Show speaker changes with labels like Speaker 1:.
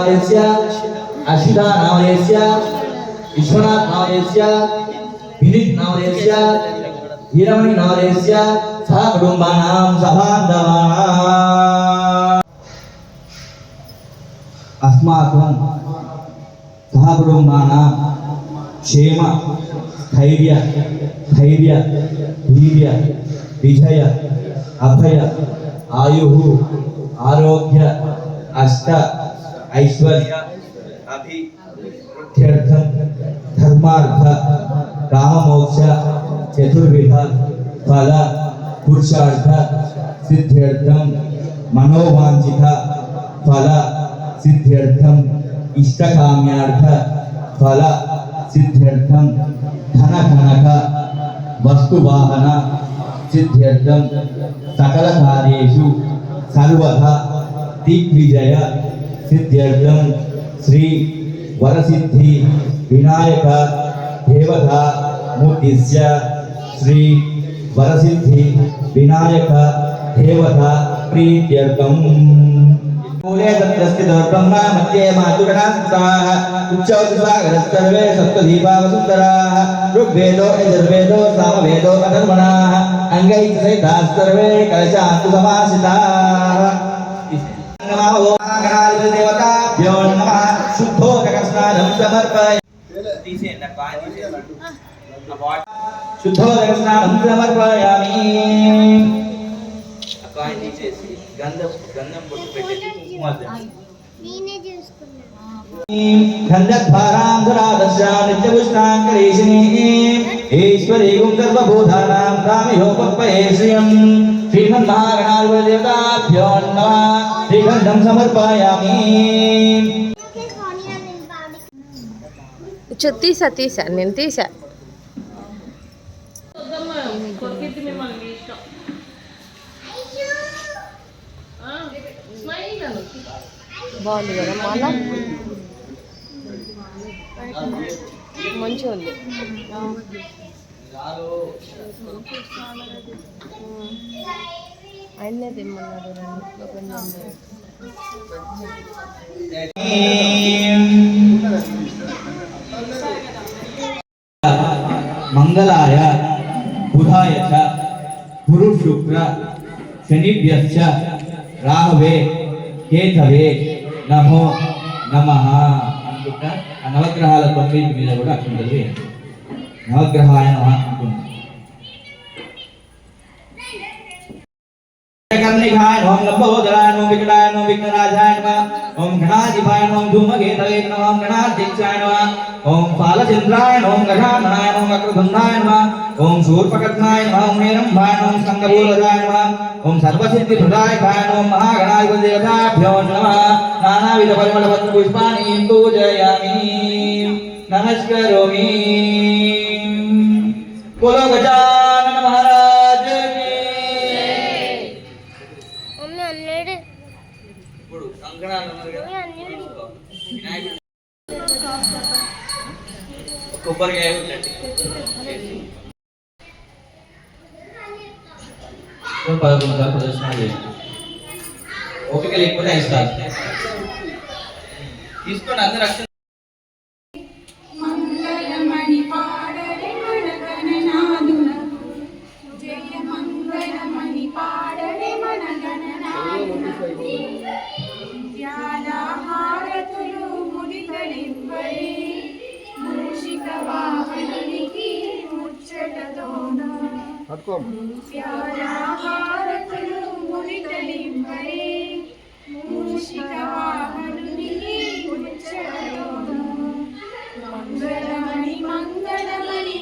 Speaker 1: नामधेयस्य अश्विता नामधेयस्य विश्वनाथ नामधेयस्य विनीत नामधेयस्य हीरमणि नामधेयस्य सह कुटुम्बानां सबान्धवानां अस्माकं सह कुटुम्बानां क्षेम स्थैर्य वीर्य विजय अभय आयुः आरोग्य अष्ट ऐश्वर्य अभिवृद्ध्यर्थं धर्मार्थ काममोक्ष चतुर्विध फल पुरुषार्थ सिद्ध्यर्थं मनोवांछित फल सिद्ध्यर्थं इष्टकाम्यार्थ फल सिद्ध्यर्थं धन कनक वस्तुवाहन सिद्ध्यर्थं सकल कार्येषु सर्वथा दिग्विजय सिद्ध्यर्थं श्री वरसिद्धि विनायक देवता मूर्तिस्य श्री वरसिद्धि विनायक देवता प्रीत्यर्थम् मूले तत्रस्थितोर्ब्रह्मा मध्ये मातुगणास्ताः उच्चौत्सागरस्तर्वे सप्तदीपावसुन्दराः ऋग्वेदो यजुर्वेदो सामवेदो अथर्वणाः अङ्गैः सहितास्तर्वे कलशान्तु समासिताः नमो गणाधिपतिदेवताभ्यो नमः शुद्धोदकस्नानं समर्पयामि शुद्धोदकस्नानं समर्पयामि गंधम बొట్టు పెట్టేసి కుంకుమ నేనే చేసుకున్నా గంధద్వారాం ధరాదశా నిత్యపుష్టాంకరేషిణీ ఈశ్వరీగుం సర్వభూతానాం కామయోపపయేశ్రియం శ్రీమన్మహాగణాధిపతిదేవతాభ్యో నమః శ్రీగంధం సమర్పయామి
Speaker 2: తీసా నేను తీసా బాగుంది కదా మళ్ళా మంచిగా ఉంది ఆయన్నే తెమ్మన్నాడు
Speaker 1: మంగళాయ బుధాయ చ గురు శుక్ర శనిభ్యశ్చ రాహవే కేతవే నమో నమః అనుకుంటా ఆ నవగ్రహాల 9 మీద కూడా అక్షంతలు నవగ్రహాయ నమః అనుకుంటా कर्णिकाय ओम लंबोदराय ओम विकटाय ओम विघ्नराजाय नमः ओम गणाधिपाय ओम धूमकेतवे नमः ओम गणाध्यक्षाय नमः ओम फालचंद्राय ओम गजाननाय ओम वक्रतुंडाय नमः ओम शूर्पकर्णाय नमः ओम नेरंभाय ओम स्कंदपूर्वजाय नमः ओम सर्वसिद्धिप्रदायकाय ओम महागणाधिपतिदेवताभ्यो नमः नानाविध परिमलपत्र पुष्पाणि पूजयामि नमस्करोमि बोलो गजानन महाराज की కొబ్బరికాయ ఓపిక లేకపోతే ఇస్తారు తీసుకొని అందరూ
Speaker 3: మంగళమణి మంగళమణి